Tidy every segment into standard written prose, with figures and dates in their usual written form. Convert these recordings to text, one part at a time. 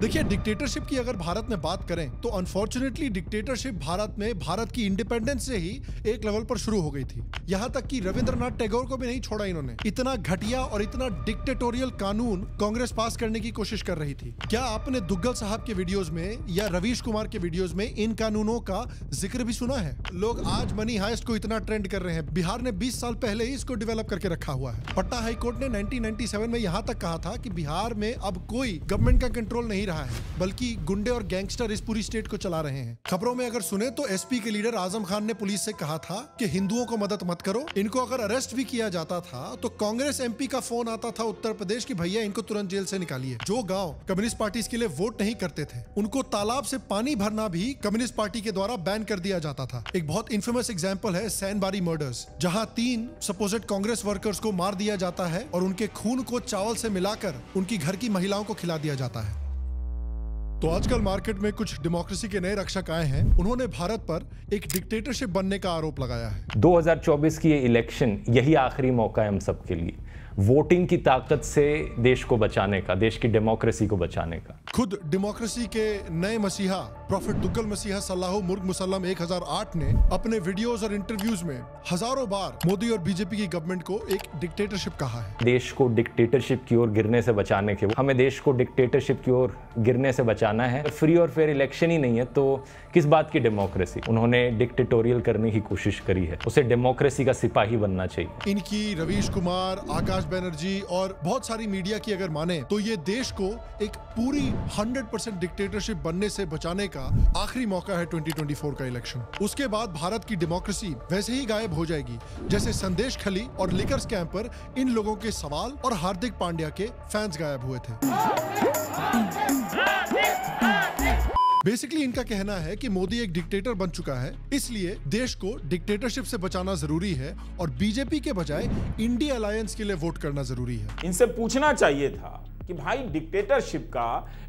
देखिए, डिक्टेटरशिप की अगर भारत में बात करें तो अनफॉर्चुनेटली डिक्टेटरशिप भारत में भारत की इंडिपेंडेंस से ही एक लेवल पर शुरू हो गई थी। यहाँ तक कि रविंद्रनाथ टैगोर को भी नहीं छोड़ा इन्होंने। इतना घटिया और इतना डिक्टेटोरियल कानून कांग्रेस पास करने की कोशिश कर रही थी। क्या आपने दुग्गल साहब के वीडियोस में या रवीश कुमार के वीडियोस में इन कानूनों का जिक्र भी सुना है? लोग आज मनी हाइस्ट को इतना ट्रेंड कर रहे हैं। बिहार ने 20 साल पहले ही इसको डेवलप करके रखा हुआ है। पटना हाई कोर्ट ने 1997 में यहाँ तक कहा था कि बिहार में अब कोई गवर्नमेंट का कंट्रोल नहीं रहा है, बल्कि गुंडे और गैंगस्टर इस पूरी स्टेट को चला रहे हैं। खबरों में अगर सुने तो एसपी के लीडर आजम खान ने पुलिस से कहा था कि हिंदुओं को मदद मत करो। इनको अगर अरेस्ट भी किया जाता था तो कांग्रेस एमपी का फोन आता था उत्तर प्रदेश की, भैया इनको तुरंत जेल से निकालिए। जो गांव कम्युनिस्ट पार्टी के लिए वोट नहीं करते थे उनको तालाब से पानी भरना भी कम्युनिस्ट पार्टी के द्वारा बैन कर दिया जाता था। एक बहुत इन्फेमस एग्जांपल है सैनबारी मर्डर्स, जहां 3 सपोजेड कांग्रेस वर्कर्स को मार दिया जाता है और उनके खून को चावल से मिलाकर उनकी घर की महिलाओं को खिला दिया जाता है। तो आजकल मार्केट में कुछ डेमोक्रेसी के नए रक्षक आए हैं। उन्होंने भारत पर एक डिक्टेटरशिप बनने का आरोप लगाया है। 2024 की ये इलेक्शन यही आखिरी मौका है हम सबके लिए, वोटिंग की ताकत से देश को बचाने का, देश की डेमोक्रेसी को बचाने का। खुद डेमोक्रेसी के नए मसीहा प्रॉफिट दुग्गल मसीहा सल्लाहु मुर्ग मुसल्लम 1008 ने अपने वीडियोस और इंटरव्यूज में हजारों बार मोदी और बीजेपी की गवर्नमेंट को एक डिक्टेटरशिप कहा है। देश को डिक्टेटरशिप की ओर गिरने से बचाने के, हमें देश को डिक्टेटरशिप की ओर गिरने से बचाना है। फ्री और फेयर इलेक्शन ही नहीं है तो किस बात की डेमोक्रेसी? उन्होंने डिक्टेटोरियल करने की कोशिश करी है, उसे डेमोक्रेसी का सिपाही बनना चाहिए। इनकी रवीश कुमार, आकाश बनर्जी और बहुत सारी मीडिया की अगर माने तो ये देश को एक पूरी 100% डिक्टेटरशिप बनने से बचाने का आखिरी मौका है 2024 का इलेक्शन। उसके बाद भारत की डेमोक्रेसी वैसे ही गायब हो जाएगी जैसे संदेश खली और लिकर स्कैम पर इन लोगों के सवाल और हार्दिक पांड्या के फैंस गायब हुए थे। बेसिकली इनका कहना है कि मोदी एक डिक्टेटर बन चुका है, इसलिए देश को डिक्टेटरशिप से बचाना जरूरी है और बीजेपी के बजाय इंडिया अलायंस के लिए वोट करना जरूरी है। इनसे पूछना चाहिए था कि भाई डिक्टेटरशिप का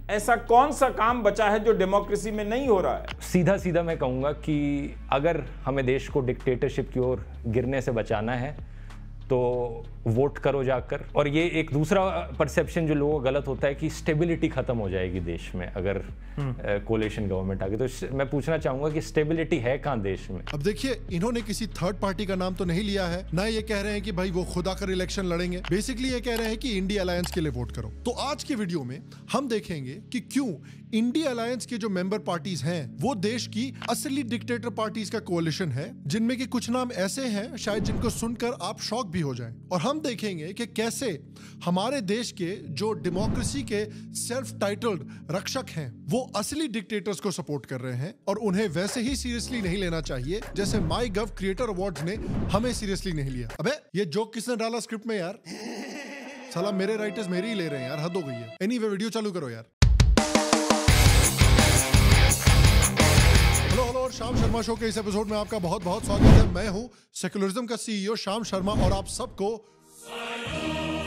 ऐसा कौन सा काम बचा है जो डेमोक्रेसी में नहीं हो रहा है? सीधा सीधा मैं कहूंगा कि अगर हमें देश को डिक्टेटरशिप की ओर गिरने से बचाना है तो वोट करो जाकर। और ये एक दूसरा परसेप्शन जो लोगों का गलत होता है कि स्टेबिलिटी खत्म हो जाएगी देश में अगर कोलिशन गवर्नमेंट आ गई। तो मैं पूछना चाहूंगा कि स्टेबिलिटी है कहां देश में? अब देखिए, इन्होंने किसी थर्ड पार्टी का नाम तो नहीं लिया है, ना ये कह रहे हैं कि भाई वो खुद आकर इलेक्शन लड़ेंगे। बेसिकली ये कह रहे हैं कि इंडिया अलायंस के लिए वोट करो। तो आज के वीडियो में हम देखेंगे कि क्यों इंडिया अलायंस के जो मेंबर पार्टीज हैं वो देश की असली डिक्टेटर पार्टीज का कोलिशन है, जिनमें के कुछ नाम ऐसे हैं शायद जिनको सुनकर आप शॉक भी हो जाएं। और हम देखेंगे कि कैसे हमारे देश के जो डेमोक्रेसी के सेल्फ टाइटल्ड रक्षक हैं वो असली डिक्टेटर्स को सपोर्ट कर रहे हैं और उन्हें वैसे ही सीरियसली नहीं लेना चाहिए जैसे माई गव क्रिएटर अवार्ड्स ने हमें सीरियसली नहीं लिया। अबे ये जोक किसने डाला स्क्रिप्ट में यार? साला मेरे राइटर्स मेरे ही ले रहे हैं यार, हद हो गई है। एनीवे वीडियो चालू करो यार। हेलो और श्याम शर्मा शो के इस एपिसोड में आपका बहुत बहुत स्वागत है। मैं हूं सेक्युलरिज्म का सीईओ श्याम शर्मा और आप सबको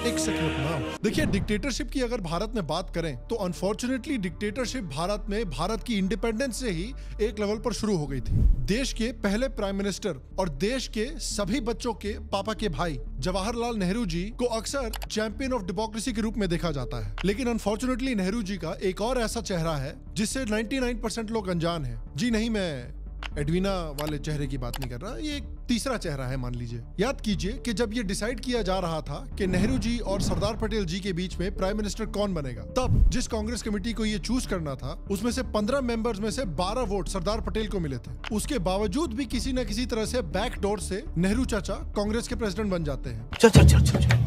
एक सेकंड नाम। देखिए, डिक्टेटरशिप की अगर भारत में बात करें तो अनफॉर्चुनेटली डिक्टेटरशिप भारत में भारत की इंडिपेंडेंस से ही एक लेवल पर शुरू हो गई थी। देश के पहले प्राइम मिनिस्टर और देश के सभी बच्चों के पापा के भाई जवाहरलाल नेहरू जी को अक्सर चैंपियन ऑफ डेमोक्रेसी के रूप में देखा जाता है, लेकिन अनफॉर्चुनेटली नेहरू जी का एक और ऐसा चेहरा है जिससे 99% लोग अनजान हैं। जी नहीं, मैं एडवीना वाले चेहरे की बात नहीं कर रहा, ये एक तीसरा चेहरा है मान लीजिए। याद कीजिए कि जब ये डिसाइड किया जा रहा था कि नेहरू जी और सरदार पटेल जी के बीच में प्राइम मिनिस्टर कौन बनेगा, तब जिस कांग्रेस कमेटी को ये चूज करना था उसमें से 15 मेंबर्स में से 12 वोट सरदार पटेल को मिले थे। उसके बावजूद भी किसी न किसी तरह से बैकडोर से नेहरू चाचा कांग्रेस के प्रेसिडेंट बन जाते हैं।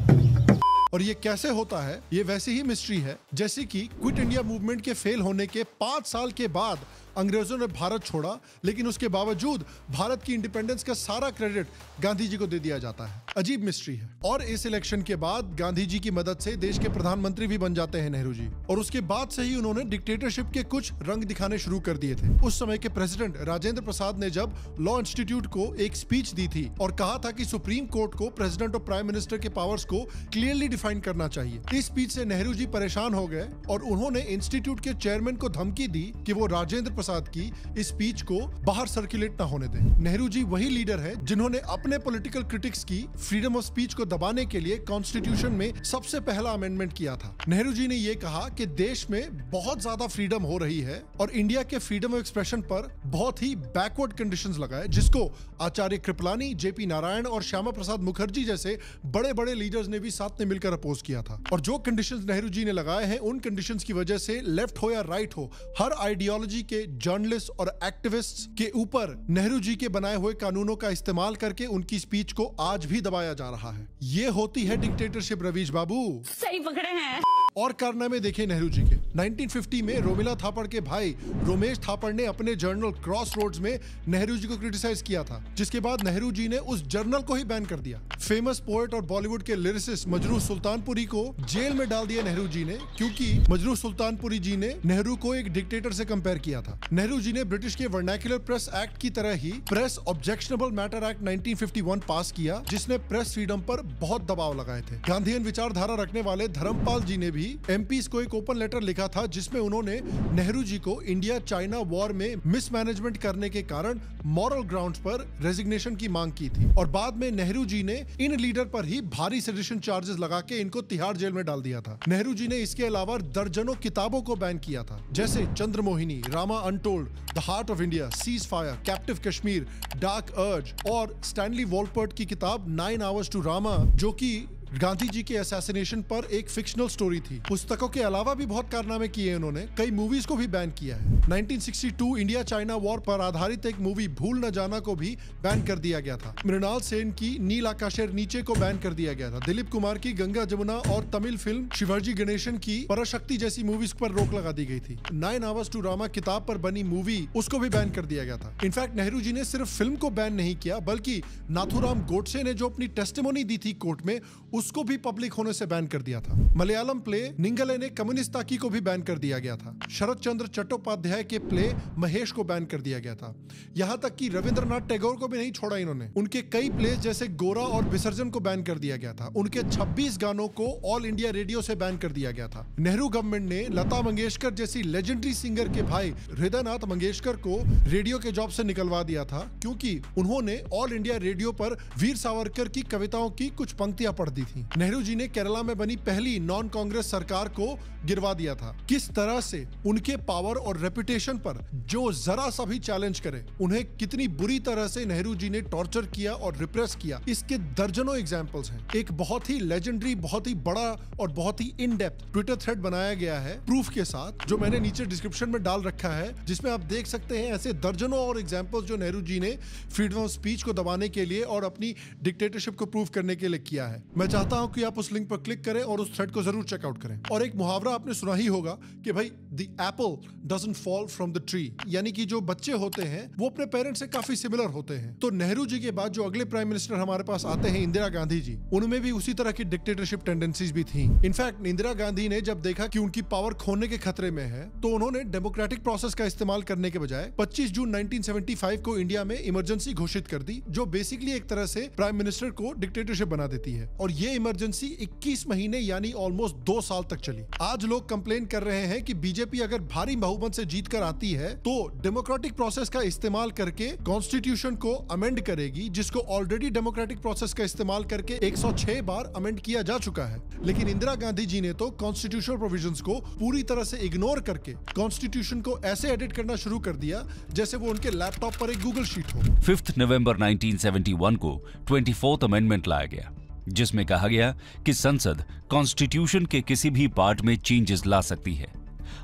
और ये कैसे होता है, ये वैसी ही मिस्ट्री है जैसे कि क्विट इंडिया मूवमेंट के फेल होने के 5 साल के बाद अंग्रेजों ने भारत छोड़ा, लेकिन उसके बावजूद भारत की इंडिपेंडेंस का सारा क्रेडिट गांधी जी को दे दिया जाता है। अजीब मिस्ट्री है। और इस इलेक्शन के बाद गांधी जी की मदद से देश के प्रधानमंत्री भी बन जाते हैं नेहरू जी, और उसके बाद से ही उन्होंने डिक्टेटरशिप के कुछ रंग दिखाने शुरू कर दिए थे। उस समय के प्रेसिडेंट राजेंद्र प्रसाद ने जब लॉ इंस्टीट्यूट को एक स्पीच दी थी और कहा था कि सुप्रीम कोर्ट को प्रेसिडेंट और प्राइम मिनिस्टर के पावर्स को क्लियरली डिफाइन करना चाहिए। इस स्पीच से नेहरू जी परेशान हो गए और उन्होंने इंस्टीट्यूट के चेयरमैन को धमकी दी कि वो राजेंद्र प्रसाद की इस स्पीच को बाहर सर्कुलेट ना होने दें। नेहरू जी वही लीडर है जिन्होंने अपने पॉलिटिकल क्रिटिक्स की फ्रीडम ऑफ स्पीच को दबाने के लिए कॉन्स्टिट्यूशन में सबसे पहला अमेंडमेंट किया था। नेहरू जी ने यह कहा कि देश में बहुत ज्यादा फ्रीडम हो रही है और इंडिया के फ्रीडम ऑफ एक्सप्रेशन पर बहुत ही बैकवर्ड कंडीशंस लगाए, जिसको आचार्य कृपलानी, जेपी नारायण और श्यामा प्रसाद मुखर्जी जैसे बड़े बड़े लीडर्स ने भी साथ में मिलकर अपोज किया था। और जो कंडीशंस नेहरू जी ने लगाए हैं, उन कंडीशंस की वजह से लेफ्ट हो या राइट हो, हर आइडियोलॉजी के जर्नलिस्ट और एक्टिविस्ट्स के ऊपर नेहरू जी के बनाए हुए कानूनों का इस्तेमाल करके उनकी स्पीच को आज भी दबाया जा रहा है। ये होती है डिक्टेटरशिप रवीश बाबू। सही पकड़े हैं। और कारनामे देखे नेहरू जी के। 1950 में रोमिला थापड़ के भाई रोमेश थापड़ ने अपने जर्नल क्रॉसरोड्स में नेहरू जी को क्रिटिसाइज किया था, जिसके बाद नेहरू जी ने उस जर्नल को ही बैन कर दिया। फेमस पोएट और बॉलीवुड के लिरिसिस्ट मजरूह सुल्तानपुरी को जेल में डाल दिया नेहरू जी ने, क्योंकि मजरूह सुल्तानपुरी जी ने नेहरू को एक डिक्टेटर से कंपेयर किया था। नेहरू जी ने ब्रिटिश के वर्नाक्युलर प्रेस एक्ट की तरह ही प्रेस ऑब्जेक्शनेबल मैटर एक्ट 1951 पास किया, जिसने प्रेस फ्रीडम पर बहुत दबाव लगाए थे। गांधीयन विचारधारा रखने वाले धर्मपाल जी ने भी एमपीज को एक ओपन लेटर लिखा था, जिसमें उन्होंने नेहरू जी को इंडिया चाइना वॉर में मिसमैनेजमेंट करने के कारण मॉरल ग्राउंड्स पर रेजिग्नेशन की मांग की थी। और बाद में नेहरू जी ने इन लीडर पर ही भारी सेडिशन चार्जेस लगा के इनको तिहाड़ जेल में डाल दिया था। नेहरू जी ने इसके अलावा दर्जनों किताबों को बैन किया था, जैसे Chandramohini, Rama untold, the heart of India, ceasefire, captive Kashmir, dark urge और स्टैनली वॉलपर्ट की किताब 9 Hours to Rama, जो कि गांधी जी के असैसिनेशन पर एक फिक्शनल स्टोरी थी। पुस्तकों के अलावा भी बहुत कारनामे किए उन्होंने, कई मूवीज को भी बैन किया है। 1962 इंडिया चाइना वॉर पर आधारित एक मूवी भूल न जाना को भी बैन कर दिया गया था। मृणाल सेन की नील आकाशेर नीचे को बैन कर दिया गया था। दिलीप कुमार की गंगा जमुना और तमिल फिल्म शिवाजी गणेशन की पराशक्ति जैसी मूवीज पर रोक लगा दी गई थी। 9 Hours to Rama किताब पर बनी मूवी, उसको भी बैन कर दिया गया था। इनफैक्ट नेहरू जी ने सिर्फ फिल्म को बैन नहीं किया, बल्कि नाथुराम गोडसे ने जो अपनी टेस्टिमोनी दी थी कोर्ट में, उसको भी पब्लिक होने से बैन कर दिया था। मलयालम प्ले निंगले ने कम्युनिस्ताकी को भी बैन कर दिया गया था। शरद चंद्र चट्टोपाध्याय के प्ले महेश को बैन कर दिया गया था। यहाँ तक कि रविंद्रनाथ टैगोर को भी नहीं छोड़ा इन्होंने। उनके कई प्लेस जैसे गोरा और विसर्जन को बैन कर दिया गया था। उनके 26 गानों को ऑल इंडिया रेडियो से बैन कर दिया गया था। नेहरू गवर्नमेंट ने लता मंगेशकर जैसी लेजेंडरी सिंगर के भाई हृदयनाथ मंगेशकर को रेडियो के जॉब से निकलवा दिया था, क्योंकि उन्होंने ऑल इंडिया रेडियो पर वीर सावरकर की कविताओं की कुछ पंक्तियां पढ़ दी थी। नेहरू जी ने केरला में बनी पहली नॉन कांग्रेस सरकार को गिरवा दिया था। किस तरह से उनके पावर और रेपुटेशन पर जो जरा सा भी चैलेंज करे, उन्हें कितनी बुरी तरह से नेहरू जी ने टॉर्चर किया और रिप्रेस किया, इसके दर्जनों एग्जांपल्स हैं। एक बहुत ही लेजेंडरी, बहुत ही बड़ा और बहुत ही इन डेप्थ ट्विटर थ्रेड बनाया गया है प्रूफ के साथ, जो मैंने नीचे डिस्क्रिप्शन में डाल रखा है, जिसमें आप देख सकते हैं ऐसे दर्जनों और एग्जांपल्स जो नेहरू जी ने फ्रीडम ऑफ स्पीच को दबाने के लिए और अपनी डिक्टेटरशिप को प्रूव करने के लिए किया है। मैं चाहता हूं कि आप उस लिंक पर क्लिक करें और उस थ्रेड को जरूर चेकआउट करें। और एक मुहावरा आपने सुना ही होगा कि भाई the Apple doesn't fall from the tree, यानी कि जो बच्चे होते हैं वो अपने पेरेंट्स से काफी सिमिलर होते हैं। तो नेहरू जी के बाद जो अगले प्राइम मिनिस्टर हमारे पास आते हैं, इंदिरा गांधी जी, उनमें भी उसी तरह की डिक्टेटरशिप टेंडेंसीज भी थी। इनफैक्ट इंदिरा गांधी ने जब देखा कि उनकी पावर खोने के खतरे में है, तो उन्होंने डेमोक्रेटिक प्रोसेस का इस्तेमाल करने के बजाय 25 जून 1975 को इंडिया में इमरजेंसी घोषित कर दी, जो बेसिकली एक तरह से प्राइम मिनिस्टर को डिक्टेटरशिप बना देती है। और ये इमरजेंसी 21 महीने यानी ऑलमोस्ट 2 साल तक चली। आज लोग कंप्लेन कर रहे हैं कि बीजेपी अगर भारी बहुमत से जीत कर आती है तो डेमोक्रेटिक प्रोसेस का इस्तेमाल करके कॉन्स्टिट्यूशन को अमेंड करेगी, जिसको ऑलरेडी डेमोक्रेटिक प्रोसेस का इस्तेमाल करके 106 बार अमेंड किया जा चुका है। लेकिन इंदिरा गांधी जी ने तो कॉन्स्टिट्यूशनल प्रोविजंस को पूरी तरह से इग्नोर करके कॉन्स्टिट्यूशन को ऐसे एडिट करना शुरू कर दिया जैसे वो उनके लैपटॉप पर एक गूगल शीट हो। 5 नवंबर 1971 को 24th अमेंडमेंट लाया गया, जिसमें कहा गया कि संसद कॉन्स्टिट्यूशन के किसी भी पार्ट में चेंजेस ला सकती है।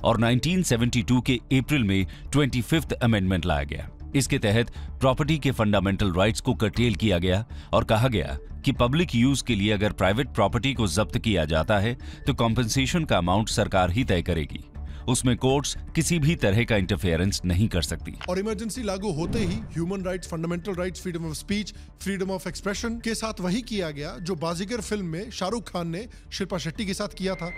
और 1972 के अप्रैल में 25th अमेंडमेंट लाया गया। इसके तहत प्रॉपर्टी के फंडामेंटल राइट्स को कर्टेल किया गया और कहा गया कि पब्लिक यूज के लिए अगर प्राइवेट प्रॉपर्टी को जब्त किया जाता है तो कॉम्पेंसेशन का अमाउंट सरकार ही तय करेगी, उसमें कोर्ट्स किसी भी तरह का इंटरफेरेंस नहीं कर सकती। और इमरजेंसी लागू होते ही human rights, fundamental rights, freedom of speech, freedom of expression के साथ वही किया गया जो बाजीगर फिल्म में शाहरुख खान ने शिल्पा शेट्टी के साथ किया था।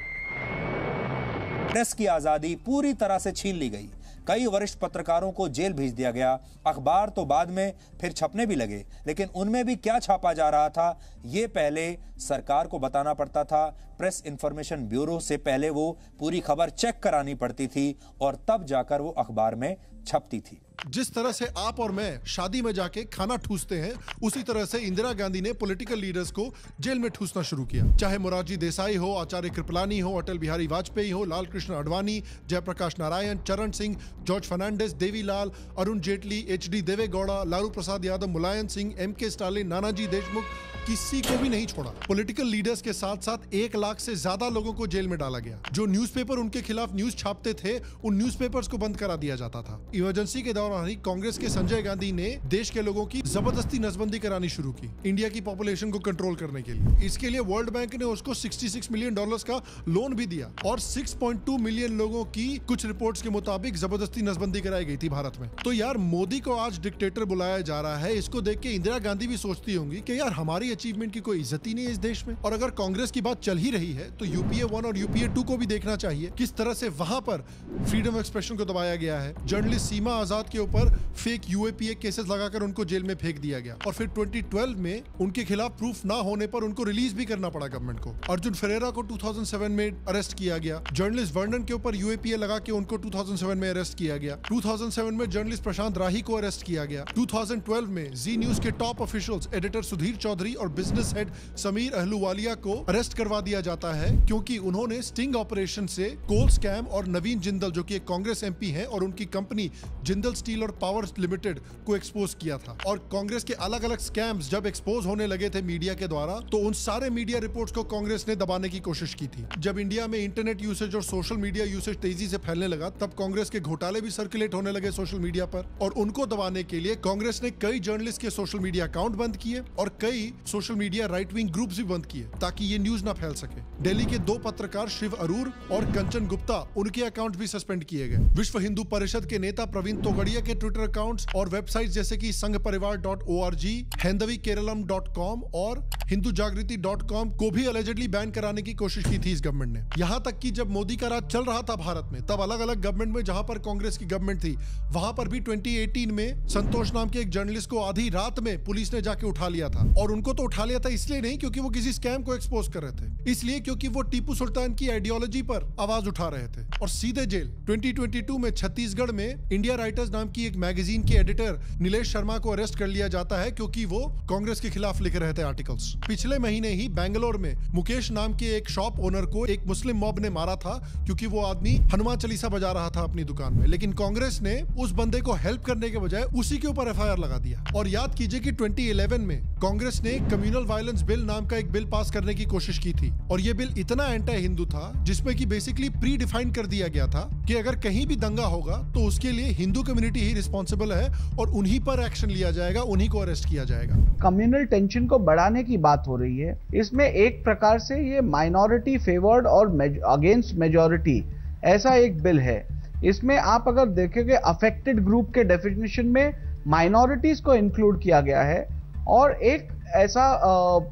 प्रेस की आजादी पूरी तरह से छीन ली गई। कई वरिष्ठ पत्रकारों को जेल भेज दिया गया। अखबार तो बाद में फिर छपने भी लगे, लेकिन उनमें भी क्या छापा जा रहा था ये पहले सरकार को बताना पड़ता था। प्रेस इंफॉर्मेशन ब्यूरो से पहले वो पूरी खबर चेक करानी पड़ती थी और तब जाकर वो अखबार में छपती थी। जिस तरह से आप और मैं शादी में जाके खाना ठूसते हैं, उसी तरह से इंदिरा गांधी ने पॉलिटिकल लीडर्स को जेल में ठूसना शुरू किया। चाहे मोरारजी देसाई हो, आचार्य कृपलानी हो, अटल बिहारी वाजपेयी हो, लाल कृष्ण आडवाणी, जयप्रकाश नारायण, चरण Singh, George Fernandes, Devilal, Arun Jaitley, HD Deve Gowda, Lalu Prasad Yadav, Mulayam Singh, MK Stalin, Nanaji Deshmukh, किसी को भी नहीं छोड़ा। पॉलिटिकल लीडर्स के साथ साथ 1 लाख से ज्यादा लोगों को जेल में डाला गया। जो न्यूज़पेपर उनके खिलाफ न्यूज छापते थे, उन न्यूज़पेपर्स को बंद करा दिया जाता था। इमरजेंसी के दौरान ही कांग्रेस के संजय गांधी ने देश के लोगों की जबरदस्ती नसबंदी करानी शुरू की, इंडिया की पॉपुलेशन को कंट्रोल करने के लिए। इसके लिए वर्ल्ड बैंक ने उसको $66 मिलियन का लोन भी दिया और 6.2 मिलियन लोगों की कुछ रिपोर्ट्स के मुताबिक जबरदस्ती नसबंदी कराई गई थी भारत में। तो यार, मोदी को आज डिक्टेटर बुलाया जा रहा है। इसको देख के इंदिरा गांधी भी सोचती होंगी कि यार, हमारी अचीवमेंट की कोई इज्जत ही नहीं है इस देश में। और अगर कांग्रेस की बात चल ही रही है तो UPA 1 और UPA 2 को भी देखना चाहिए, किस तरह से वहां पर फ्रीडम ऑफ एक्सप्रेशन को दबाया गया है। जर्नलिस्ट सीमा आजाद के ऊपर फेक UAPA केसेस लगाकर उनको जेल में फेंक दिया गया और फिर 2012 में उनके खिलाफ प्रूफ ना होने पर उनको रिलीज भी करना पड़ा गवर्नमेंट को। अर्जुन फेरेरा को 2007 में अरेस्ट किया गया। जर्नलिस्ट वर्णन के ऊपर UAPA लगा के उनको 2007 में अरेस्ट किया गया। 2007 में जर्नलिस्ट प्रशांत राही को अरेस्ट किया गया। 2012 में जी न्यूज के top officials editor Sudhir Chaudhary और बिजनेस हेड समीर अहलूवालिया को अरेस्ट करवा दिया जाता है क्योंकि उन्होंने स्टिंग ऑपरेशन से कोल स्कैम और नवीन जिंदल, जो कि एक कांग्रेस MP हैं, और उनकी कंपनी जिंदल स्टील और पावर लिमिटेड को एक्सपोज किया था। और कांग्रेस के अलग अलग स्कैम्स जब एक्सपोज होने लगे थे मीडिया के द्वारा, तो उन सारे मीडिया रिपोर्ट्स को कांग्रेस ने दबाने की कोशिश की थी। जब इंडिया में इंटरनेट यूसेज और सोशल मीडिया यूसेज तेजी से फैलने लगा, तब कांग्रेस के घोटाले भी सर्कुलेट होने लगे सोशल मीडिया पर, और उनको दबाने के लिए कांग्रेस ने कई जर्नलिस्ट के सोशल मीडिया अकाउंट बंद किए और कई social media right wing groups भी बंद किए ताकि ये न्यूज ना फैल सके। दिल्ली के 2 पत्रकार शिव अरूर और कंचन गुप्ता, उनके अकाउंट भी सस्पेंड किए गए। विश्व हिंदू परिषद के नेता प्रवीण तोगड़िया के ट्विटर अकाउंट्स और वेबसाइट जैसे कि संघपरिवार.org, हैंदवीकेरलम.com और हिंदूजागृति.com को भी अलेजेडली बैन कराने की कोशिश की थी इस गवर्नमेंट ने। यहाँ तक कि जब मोदी का राज चल रहा था भारत में, तब अलग अलग गवर्नमेंट में जहां पर कांग्रेस की गवर्नमेंट थी, वहां पर भी 2018 में संतोष नाम के एक जर्नलिस्ट को आधी रात में पुलिस ने जाके उठा लिया था। और उनको तो उठा लिया था इसलिए नहीं क्योंकि वो किसी स्कैम को एक्सपोज कर रहे थे, इसलिए क्योंकि वो टीपू सुल्तान की आइडियोलॉजी पर आवाज उठा रहे थे और सीधे जेल। 2022 में छत्तीसगढ़ में इंडिया राइटर्स नाम की एक मैगजीन के एडिटर नीलेश शर्मा को अरेस्ट कर लिया जाता है क्योंकि वो कांग्रेस के खिलाफ लिख रहे थे आर्टिकल्स। पिछले महीने ही बेंगलोर में मुकेश नाम के एक शॉप ओनर को एक मुस्लिम मॉब ने मारा था क्योंकि वो आदमी हनुमान चालीसा बजा रहा था अपनी दुकान में, लेकिन कांग्रेस ने उस बंदे को हेल्प करने के बजाय उसी के ऊपर FIR लगा दिया। और याद कीजिए कि 2011 में कांग्रेस ने कम्युनल वायलेंस बिल नाम का एक बिल पास करने की कोशिश की थी और ये बिल इतना एंटी हिंदू था जिसमें कि बेसिकली प्री डिफाइन कर दिया गया था कि अगर कहीं भी दंगा होगा तो उसके लिए हिंदू कम्युनिटी ही रिस्पॉन्सिबल है और उन्हीं पर एक्शन लिया जाएगा, उन्हीं को अरेस्ट किया जाएगा। कम्युनल टेंशन को बढ़ाने की बात हो रही है। इसमें एक प्रकार से ये माइनॉरिटी फेवर्ड और अगेंस्ट मेजॉरिटी ऐसा एक बिल है। इसमें आप अगर देखेंगे अफेक्टेड ग्रुप के डेफिनेशन में माइनॉरिटीज को इंक्लूड किया गया है और एक ऐसा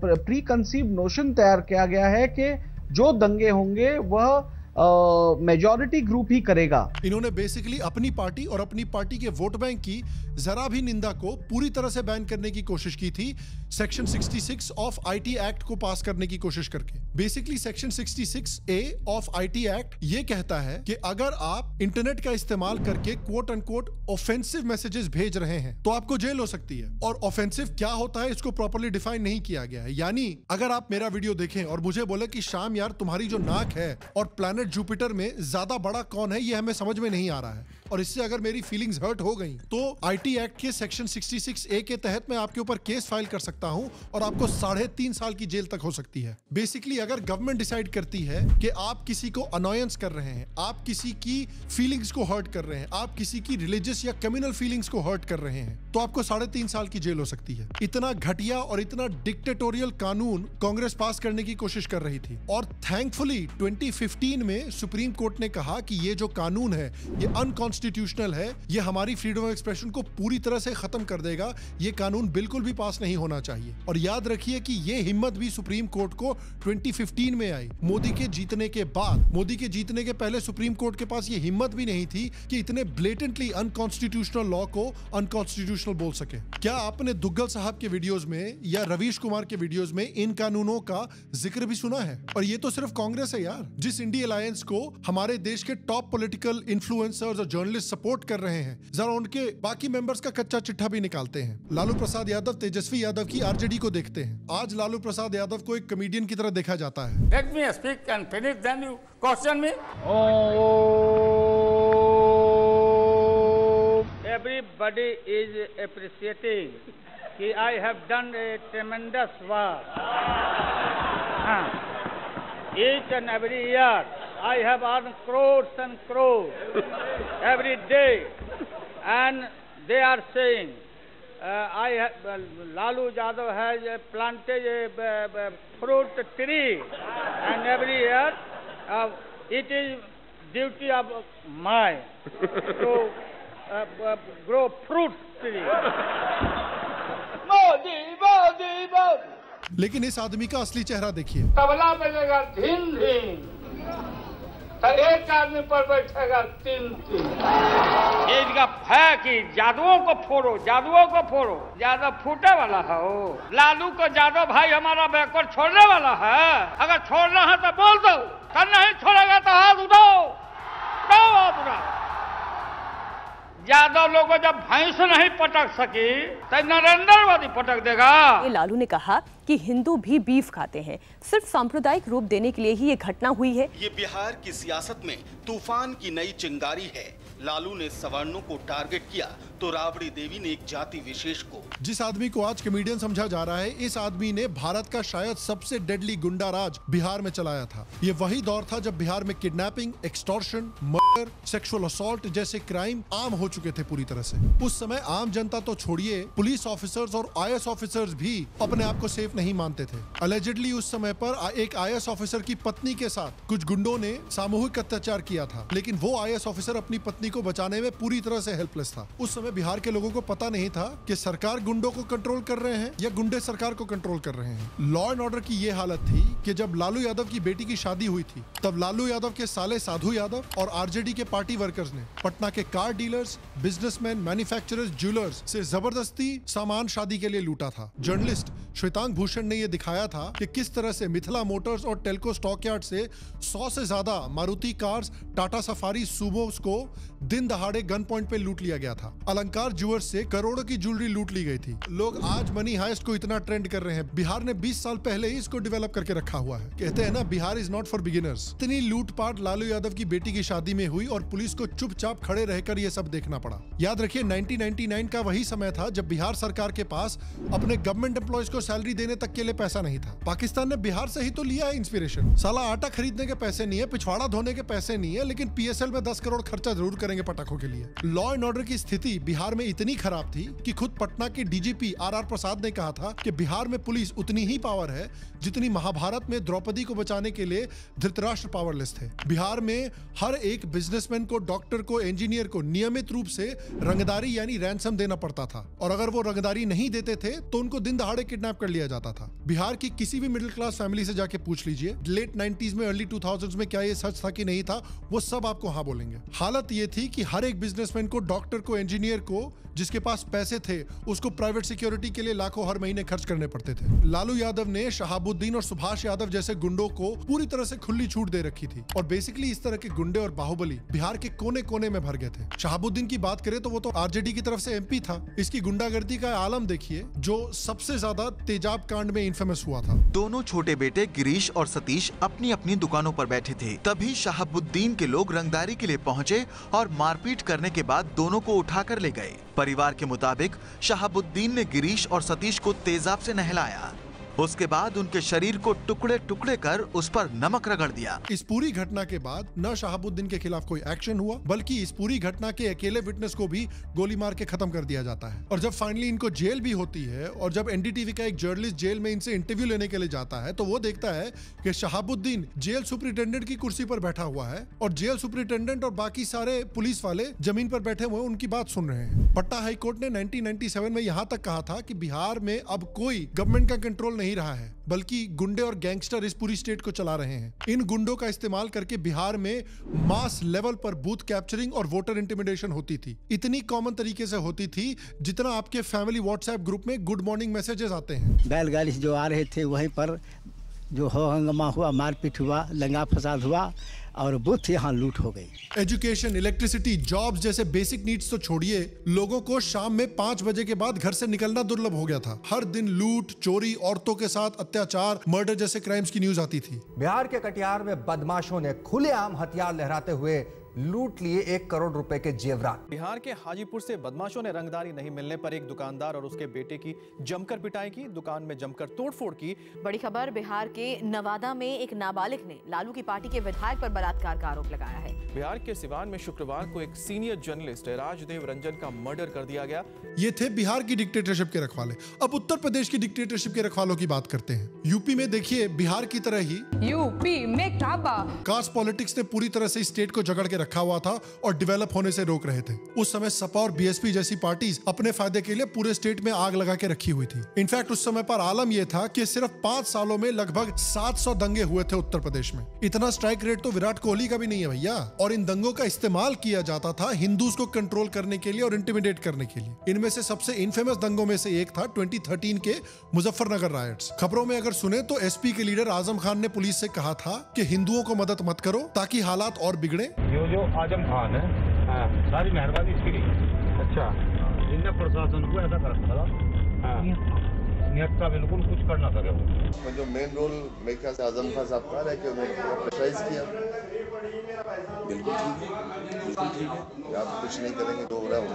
प्री कंसीव नोशन तैयार किया गया है कि जो दंगे होंगे वह मेजॉरिटी ग्रुप ही करेगा। इन्होंने बेसिकली अपनी पार्टी और अपनी पार्टी के वोट बैंक की जरा भी निंदा को पूरी तरह से बैन करने की कोशिश की थी सेक्शन 66 ऑफ IT एक्ट को पास करने की कोशिश करके। Basically section 66A of IT act ये कहता है कि अगर आप इंटरनेट का इस्तेमाल करके क्वोट अनक्वोट ऑफेंसिव मैसेजेस भेज रहे हैं तो आपको जेल हो सकती है। और ऑफेंसिव क्या होता है इसको प्रॉपर्ली डिफाइन नहीं किया गया है। यानी अगर आप मेरा वीडियो देखें और मुझे बोले कि शाम यार तुम्हारी जो नाक है और प्लैनेट जुपिटर में ज्यादा बड़ा कौन है ये हमें समझ में नहीं आ रहा है, और इससे अगर मेरी फीलिंग्स हर्ट हो गई तो IT एक्ट के सेक्शन 66A के तहत मैं आपके ऊपर केस फाइल कर सकता हूं और आपको 3.5 साल की जेल तक हो सकती है। बेसिकली अगर गवर्नमेंट डिसाइड करती है कि आप किसी को अनॉयंस कर रहे हैं, आप किसी की फीलिंग्स को हर्ट कर रहे हैं, आप किसी की रिलीजियस या कम्युनल फीलिंग्स को हर्ट कर रहे हैं, तो आपको 3.5 साल की जेल हो सकती है। इतना घटिया और इतना डिक्टेटोरियल कानून कांग्रेस पास करने की कोशिश कर रही थी और थैंकफुली 2015 में में सुप्रीम कोर्ट ने कहा कि ये जो कानून है ये अनकॉन्स्टिट्यूशनल है, ये हमारी फ्रीडम ऑफ एक्सप्रेशन को पूरी तरह से खत्म कर देगा, ये कानून बिल्कुल भी पास नहीं होना चाहिए। और याद रखिए कि ये हिम्मत भी सुप्रीम कोर्ट को 2015 में आई, मोदी के जीतने के बाद। मोदी के जीतने के पहले सुप्रीम कोर्ट के पास ये हिम्मत भी नहीं थी कि इतने ब्लेटेंटली अनकॉन्स्टिट्यूशनल लॉ को अनकॉन्स्टिट्यूशनल बोल सके। क्या आपने दुग्गल साहब के वीडियोस में या रवीश कुमार के वीडियोस में इन कानूनों का जिक्र भी सुना है? और ये तो सिर्फ कांग्रेस है यार, जिस इंडी अलायंस को हमारे देश के टॉप पॉलिटिकल इन्फ्लुएंसर्स और जर्नलिस्ट सपोर्ट कर रहे हैं, जरा उनके बाकी मेंबर्स का कच्चा चिट्ठा भी निकालते हैं। लालू प्रसाद यादव तेजस्वी यादव की आरजेडी को देखते हैं। आज लालू प्रसाद यादव को एक कॉमेडियन की तरह देखा जाता है। Let me speak and finish, then you question me. Everybody is appreciating कि I have done a tremendous work. Each and every year I have earned crores and crores every day, and they are saying Lalu Yadav has planted a fruit tree, and every year it is duty of mine to grow fruit tree. Modi, Modi, Modi. लेकिन इस आदमी का असली चेहरा देखिए। तबला बजेगा धीन धीन, तो एक आदमी पर बैठेगा तीन तीन। इसका है कि जादुओं को फोड़ो, जादुओं को फोड़ो। जादव फूटे वाला है वो। लालू को जादव भाई हमारा बैकवर्ड छोड़ने वाला है। अगर छोड़ना है तो बोल दो, कर नहीं छोड़ेगा तो हाथ उठाओ, उठाओ पूरा। यादव लोगों जब भैंस नहीं पटक सकी तो नरेंद्र मोदी पटक देगा। लालू ने कहा कि हिंदू भी बीफ खाते हैं, सिर्फ सांप्रदायिक रूप देने के लिए ही ये घटना हुई है। ये बिहार की सियासत में तूफान की नई चिंगारी है। लालू ने सवर्णों को टारगेट किया तो राबड़ी देवी ने एक जाति विशेष को। जिस आदमी को आज कॉमेडियन समझा जा रहा है, इस आदमी ने भारत का शायद सबसे डेडली गुंडा राज बिहार में चलाया था। ये वही दौर था जब बिहार में kidnapping, extortion, murder, sexual assault जैसे क्राइम आम हो चुके थे पूरी तरह से। उस समय आम जनता तो छोड़िए, पुलिस ऑफिसर्स और IAS ऑफिसर्स भी अपने आप को सेफ नहीं मानते थे। अलेजिडली उस समय पर एक IAS ऑफिसर की पत्नी के साथ कुछ गुंडों ने सामूहिक अत्याचार किया था, लेकिन वो IAS ऑफिसर अपनी पत्नी को बचाने में पूरी तरह से हेल्पलेस था। उस समय बिहार के लोगों को पता नहीं था कि सरकार गुंडों को कंट्रोल कर रहे हैं या गुंडे सरकार को कंट्रोल कर रहे हैं। लॉ एंड ऑर्डर की ये हालत थी कि जब लालू यादव की बेटी की शादी हुई थी, तब लालू यादव के साले साधु यादव और आरजेडी के पार्टी वर्कर्स ने पटना के car dealers, businessman, manufacturers, jewellers से जबरदस्ती सामान शादी के लिए लूटा था। जर्नलिस्ट श्वेतांग भूषण ने यह दिखाया था कि किस तरह से मिथिला मोटर्स और टेल्को स्टॉक यार्ड से 100 से ज्यादा मारुति कार्स, टाटा सफारी, सुमोस को दिन दहाड़े गन पॉइंट पे लूट लिया गया था। अलंकार ज्वेलर्स से करोड़ों की ज्वेलरी लूट ली गई थी। लोग आज मनी हाइस्ट को इतना ट्रेंड कर रहे हैं, बिहार ने 20 साल पहले ही इसको डेवलप करके रखा हुआ है। कहते हैं ना, Bihar is not for beginners. इतनी लूटपाट लालू यादव की बेटी की शादी में हुई और पुलिस को चुपचाप खड़े रहकर यह सब देखना पड़ा। याद रखिए 1999 का वही समय था जब बिहार सरकार के पास अपने गवर्नमेंट एम्प्लॉयज को सैलरी देने तक के लिए पैसा नहीं था। पाकिस्तान ने बिहार से ही तो लिया है इंस्पिरेशन। साला आटा खरीदने के पैसे नहीं है, पिछवाड़ा धोने के पैसे नहीं है, लेकिन PSL में 10 करोड़ खर्चा जरूर करेंगे पटाखों के लिए। लॉ एंड ऑर्डर की स्थिति बिहार में इतनी खराब थी कि खुद पटना के DGP RR प्रसाद ने कहा था कि बिहार में पुलिस उतनी ही पावर है जितनी महाभारत में द्रौपदी को बचाने के लिए धृतराष्ट्र पावरलेस थे। बिहार में हर एक बिजनेसमैन को, डॉक्टर को, इंजीनियर को नियमित रूप से रंगदारी यानी रैंसम देना पड़ता था, और अगर वो रंगदारी नहीं देते थे तो उनको दिन दहाड़े किडनैप कर लिया जाता था। बिहार की किसी भी मिडिल क्लास फैमिली से जाके पूछ लीजिए, लेट 90s में, अर्ली 2000s में क्या ये सच था कि नहीं था, वो सब आपको हाँ बोलेंगे। हालत ये थी कि हर एक बिजनेसमैन को, डॉक्टर को, इंजीनियर को, जिसके पास पैसे थे, उसको प्राइवेट सिक्योरिटी के लिए लाखों हर महीने खर्च करने पड़ते थे। लालू यादव ने शहाबुद्दीन और सुभाष यादव जैसे गुंडों को पूरी तरह से खुली छूट दे रखी थी, और बेसिकली इस तरह के गुंडे और बाहुबली बिहार के कोने कोने में भर गए थे। शहाबुद्दीन की बात करें तो वो तो आरजेडी की तरफ से MP था। इसकी गुंडागर्दी का आलम देखिए, जो सबसे ज्यादा तेजाब कांड में इन्फेमस हुआ था। दोनों छोटे बेटे गिरीश और सतीश अपनी अपनी दुकानों पर बैठे थे, तभी शहाबुद्दीन के लोग रंगदारी के लिए पहुंचे और मारपीट करने के बाद दोनों को उठाकर ले गए। परिवार के मुताबिक शहाबुद्दीन ने गिरीश और सतीश को तेजाब से नहलाया। उसके बाद उनके शरीर को टुकड़े टुकड़े कर उस पर नमक रगड़ दिया। इस पूरी घटना के बाद न शहाबुद्दीन के खिलाफ कोई एक्शन हुआ, बल्कि इस पूरी घटना के अकेले विटनेस को भी गोली मार के खत्म कर दिया जाता है। और जब फाइनली इनको जेल भी होती है और जब एनडीटीवी का एक जर्नलिस्ट जेल में इनसे इंटरव्यू लेने के लिए जाता है, तो वो देखता है कि शहाबुद्दीन जेल सुपरिटेंडेंट की कुर्सी पर बैठा हुआ है और जेल सुपरिटेंडेंट और बाकी सारे पुलिस वाले जमीन पर बैठे हुए उनकी बात सुन रहे हैं। पटना हाई कोर्ट ने 1997 में यहाँ तक कहा था कि बिहार में अब कोई गवर्नमेंट का कंट्रोल नहीं रहा है, बल्कि गुंडे और गैंगस्टर इस पूरी स्टेट को चला रहे हैं। इन गुंडों का इस्तेमाल करके बिहार में मास लेवल पर बूथ कैप्चरिंग और वोटर इंटिमिडेशन होती थी। इतनी कॉमन तरीके से होती थी जितना आपके फैमिली व्हाट्सएप ग्रुप में गुड मॉर्निंग मैसेजेस आते हैं। बैलगाड़ी से जो आ रहे थे वहीं पर जो हो हंगामा हुआ, मारपीट हुआ, दंगा फसाद हुआ और बूथ यहाँ लूट हो गई। एजुकेशन, इलेक्ट्रिसिटी, जॉब्स जैसे बेसिक नीड्स तो छोड़िए, लोगों को शाम में 5 बजे के बाद घर से निकलना दुर्लभ हो गया था। हर दिन लूट, चोरी, औरतों के साथ अत्याचार, मर्डर जैसे क्राइम्स की न्यूज आती थी। बिहार के कटिहार में बदमाशों ने खुलेआम हथियार लहराते हुए लूट लिए 1 करोड़ रुपए के जेवरात। बिहार के हाजीपुर से बदमाशों ने रंगदारी नहीं मिलने पर एक दुकानदार और उसके बेटे की जमकर पिटाई की, दुकान में जमकर तोड़फोड़ की। बड़ी खबर, बिहार के नवादा में एक नाबालिग ने लालू की पार्टी के विधायक पर बलात्कार का आरोप लगाया है। बिहार के सिवान में शुक्रवार को एक सीनियर जर्नलिस्ट राजदेव रंजन का मर्डर कर दिया गया। ये थे बिहार की डिक्टेटरशिप के रखवाले। अब उत्तर प्रदेश की डिक्टेटरशिप के रखवालों की बात करते हैं। यूपी में देखिए, बिहार की तरह ही यूपी में कास्ट पॉलिटिक्स ने पूरी तरह से स्टेट को जकड़ के रखा हुआ था और डेवलप होने से रोक रहे थे। उस समय सपा और बीएसपी जैसी पार्टीज अपने फायदे के लिए पूरे स्टेट में आग लगा के रखी हुई थी। इनफैक्ट उस समय पर आलम यह था कि सिर्फ 5 सालों में लगभग 700 दंगे हुए थे उत्तर प्रदेश में। इतना स्ट्राइक रेट तो विराट कोहली का भी नहीं है भैया। और इन दंगों का इस्तेमाल किया जाता था हिंदूज को कंट्रोल करने के लिए और इंटिमिडेट करने के लिए। इनमें से सबसे इनफेमस दंगों में से एक था 2013 के मुजफ्फरनगर रायट्स। खबरों में अगर सुने तो एसपी के लीडर आजम खान ने पुलिस से कहा था कि हिंदुओं को मदद मत करो ताकि हालात और बिगड़े। जो आजम खान है, सारी मेहरबानी इसकी नहीं। अच्छा, जिनने प्रशासन को ऐसा कर रखा था, नियत का बिल्कुल कुछ कर ना सके। जो मेन रोल मेरे ख्याल से आजम खान साहब का है कि उन्होंने प्रेशराइज किया। बिल्कुल ठीक है, बिल्कुल ठीक है। आप कुछ नहीं करेंगे तो हो रहा है।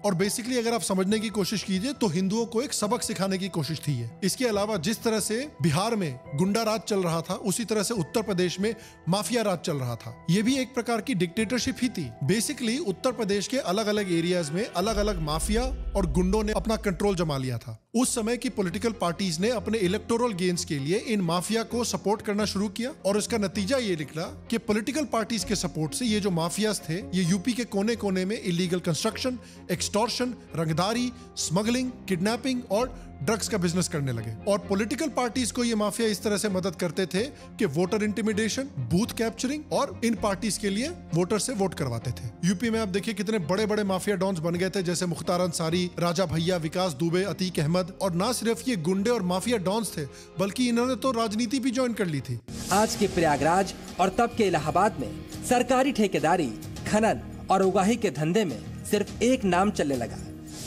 और बेसिकली अगर आप समझने की कोशिश कीजिए तो हिंदुओं को एक सबक सिखाने की कोशिश थी है। इसके अलावा जिस तरह से बिहार में गुंडा राज चल रहा था, उसी तरह से उत्तर प्रदेश में माफिया राज चल रहा था। ये भी एक प्रकार की डिक्टेटरशिप ही थी। बेसिकली उत्तर प्रदेश के अलग अलग एरियाज में अलग अलग माफिया और गुंडों ने अपना कंट्रोल जमा लिया था। उस समय की पॉलिटिकल पार्टीज ने अपने इलेक्टोरल गेन्स के लिए इन माफिया को सपोर्ट करना शुरू किया और इसका नतीजा ये निकला कि पॉलिटिकल पार्टीज के सपोर्ट से ये जो माफियाज थे, ये यूपी के कोने कोने में इलीगल कंस्ट्रक्शन, एक्सटॉर्शन, रंगदारी, स्मगलिंग, किडनैपिंग और ड्रग्स का बिजनेस करने लगे। और पॉलिटिकल पार्टीज को ये माफिया इस तरह से मदद करते थे कि वोटर इंटिमिडेशन, बूथ कैप्चरिंग और इन पार्टीज के लिए वोटर से वोट करवाते थे। यूपी में आप देखिए कितने बड़े बड़े माफिया डॉन्स बन गए थे, जैसे मुख्तार अंसारी, राजा भैया, विकास दुबे, अतीक अहमद। और ना सिर्फ ये गुंडे और माफिया डॉन्स थे, बल्कि इन्होंने तो राजनीति भी ज्वाइन कर ली थी। आज के प्रयागराज और तब के इलाहाबाद में सरकारी ठेकेदारी, खनन और उगाही के धंधे में सिर्फ एक नाम चलने लगा,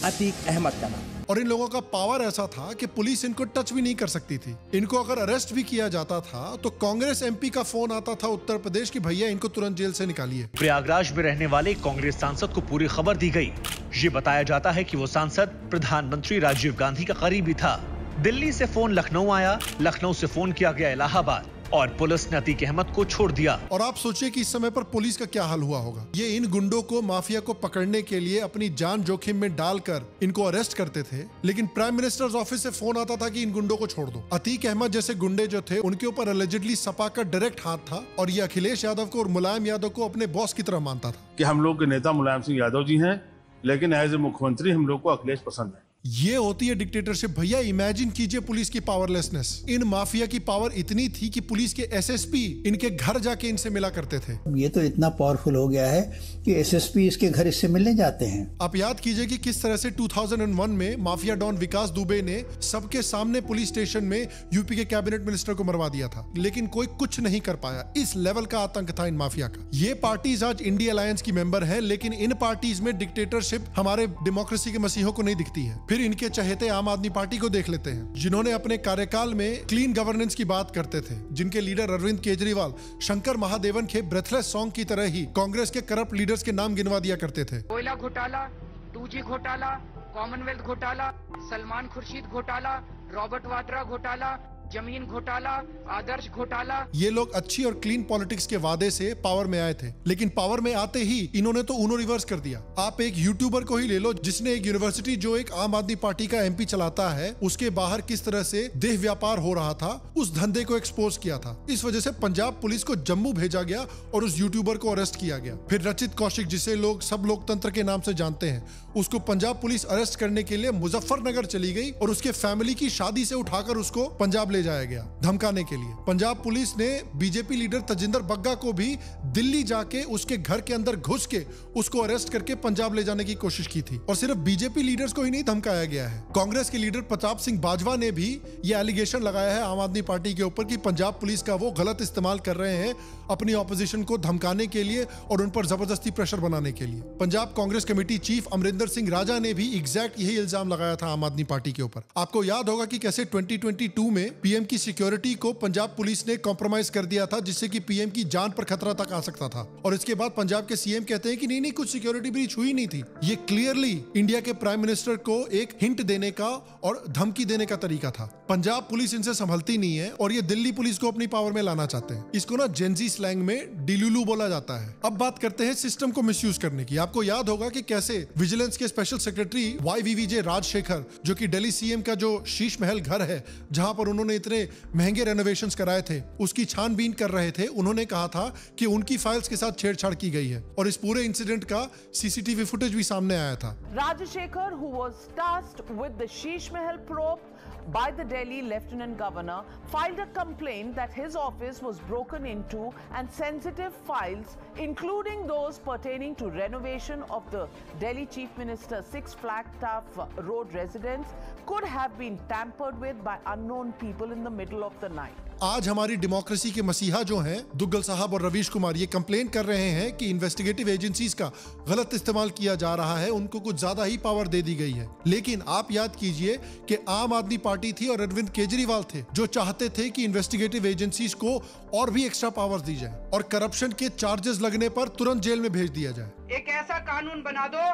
अतीक अहमद का नाम। और इन लोगों का पावर ऐसा था कि पुलिस इनको टच भी नहीं कर सकती थी। इनको अगर अरेस्ट भी किया जाता था तो कांग्रेस एमपी का फोन आता था उत्तर प्रदेश की, भैया इनको तुरंत जेल से निकालिए। प्रयागराज में रहने वाले कांग्रेस सांसद को पूरी खबर दी गई। ये बताया जाता है कि वो सांसद प्रधानमंत्री राजीव गांधी का करीबी था। दिल्ली से फोन लखनऊ आया, लखनऊ से फोन किया गया इलाहाबाद और पुलिस ने अतीक अहमद को छोड़ दिया। और आप सोचिए कि इस समय पर पुलिस का क्या हाल हुआ होगा। ये इन गुंडों को, माफिया को पकड़ने के लिए अपनी जान जोखिम में डालकर इनको अरेस्ट करते थे, लेकिन प्राइम मिनिस्टर्स ऑफिस से फोन आता था कि इन गुंडों को छोड़ दो। अतीक अहमद जैसे गुंडे जो थे, उनके ऊपर अलेजिडली सपा का डायरेक्ट हाथ था और ये अखिलेश यादव को और मुलायम यादव को अपने बॉस की तरह मानता था कि हम लोग के नेता मुलायम सिंह यादव जी हैं, लेकिन एज ए मुख्यमंत्री हम लोग को अखिलेश पसंद है। ये होती है डिक्टेटरशिप भैया। इमेजिन कीजिए पुलिस की पावरलेसनेस। इन माफिया की पावर इतनी थी कि पुलिस के एसएसपी इनके घर जाके इनसे मिला करते थे। ये तो इतना पावरफुल हो गया है कि एसएसपी इसके घर इससे मिलने जाते हैं। आप याद कीजिए कि किस तरह से 2001 में माफिया डॉन विकास दुबे ने सबके सामने पुलिस स्टेशन में यूपी के कैबिनेट मिनिस्टर को मरवा दिया था, लेकिन कोई कुछ नहीं कर पाया। इस लेवल का आतंक था इन माफिया का। ये पार्टीज आज इंडिया अलायंस की मेंबर है, लेकिन इन पार्टीज में डिक्टेटरशिप हमारे डेमोक्रेसी के मसीहों को नहीं दिखती है। फिर इनके चहेते आम आदमी पार्टी को देख लेते हैं, जिन्होंने अपने कार्यकाल में क्लीन गवर्नेंस की बात करते थे, जिनके लीडर अरविंद केजरीवाल शंकर महादेवन के ब्रेथलेस सॉन्ग की तरह ही कांग्रेस के करप्ट लीडर्स के नाम गिनवा दिया करते थे। कोयला घोटाला, 2G घोटाला, कॉमनवेल्थ घोटाला, सलमान खुर्शीद घोटाला, रॉबर्ट वाड्रा घोटाला, जमीन घोटाला, आदर्श घोटाला। ये लोग अच्छी और क्लीन पॉलिटिक्स के वादे से पावर में आए थे, लेकिन पावर में आते ही इन्होंने तो उन्होंने रिवर्स कर दिया। आप एक यूट्यूबर को ही ले लो जिसने एक यूनिवर्सिटी जो एक आम आदमी पार्टी का एमपी चलाता है उसके बाहर किस तरह से देह व्यापार हो रहा था, उस धंधे को एक्सपोज किया था। इस वजह से पंजाब पुलिस को जम्मू भेजा गया और उस यूट्यूबर को अरेस्ट किया गया। फिर रचित कौशिक, जिसे लोग सब लोकतंत्र के नाम से जानते हैं, उसको पंजाब पुलिस अरेस्ट करने के लिए मुजफ्फरनगर चली गई और उसके फैमिली की शादी से उठाकर उसको पंजाब ले जाया गया धमकाने के लिए। पंजाब पुलिस ने बीजेपी लीडर तजिंदर बग्गा को भी दिल्ली जाके उसके घर के अंदर घुस के उसको अरेस्ट करके पंजाब ले जाने की कोशिश की थी। और सिर्फ बीजेपी लीडर्स को ही नहीं धमकाया गया है, कांग्रेस के लीडर प्रताप सिंह बाजवा ने भी यह एलिगेशन लगाया है आम आदमी पार्टी के ऊपर कि पंजाब पुलिस का वो गलत इस्तेमाल कर रहे हैं अपनी ऑपोजिशन को धमकाने के लिए और उन पर जबरदस्ती प्रेशर बनाने के लिए। पंजाब कांग्रेस कमेटी चीफ अमरिंदर सिंह राजा ने भी एग्जैक्ट यही इल्जाम लगाया था आम आदमी पार्टी के ऊपर। आपको याद होगा कि कैसे 2022 में पीएम की सिक्योरिटी को पंजाब पुलिस ने कॉम्प्रोमाइज कर दिया था, जिससे कि पीएम की जान पर खतरा तक आ सकता था। और इसके बाद पंजाब के सीएम कहते हैं कि नहीं कुछ सिक्योरिटी ब्रीच हुई नहीं थी। ये क्लियरली इंडिया के प्राइम मिनिस्टर को एक हिंट देने का और धमकी देने का तरीका था। पंजाब पुलिस इनसे संभलती नहीं है और ये दिल्ली पुलिस को अपनी पावर में लाना चाहते हैं। इसको ना जेनजी स्लैंग में डिलुलू बोला जाता है। अब बात करते हैं सिस्टम को मिसयूज करने की। आपको याद होगा कि कैसे विजिलेंस के स्पेशल सेक्रेटरी YVVJ राजशेखर, जो कि दिल्ली सीएम का जो शीश महल घर है जहां पर उन्होंने इतने महंगे रेनोवेशंस कराए थे, उसकी छानबीन कर रहे थे। उन्होंने कहा था कि उनकी फाइल्स के साथ छेड़छाड़ की गई है और इस पूरे इंसिडेंट का सीसीटीवी फुटेज भी सामने आया था। Rajashekhar, who was tasked with the Sheesh Mahal probe by the Delhi Lieutenant Governor, filed a complaint that his office was broken into and sensitive files, including those pertaining to renovation of the Delhi Chief Minister's 6 Flagstaff Road residence, could have been tampered with by unknown people in the middle of the night. आज हमारी democracy के मसीहा जो हैं दुग्गल साहब और रवीश कुमार, ये complain कर रहे हैं कि इन्वेस्टिगेटिव एजेंसीज का गलत इस्तेमाल किया जा रहा है, उनको कुछ ज्यादा ही पावर दे दी गई है। लेकिन आप याद कीजिए कि आम आदमी पार्टी थी और अरविंद केजरीवाल थे जो चाहते थे कि इन्वेस्टिगेटिव एजेंसीज को और भी एक्स्ट्रा पावर्स दी जाए और करप्शन के चार्जेस लगने पर तुरंत जेल में भेज दिया जाए। एक ऐसा कानून बना दो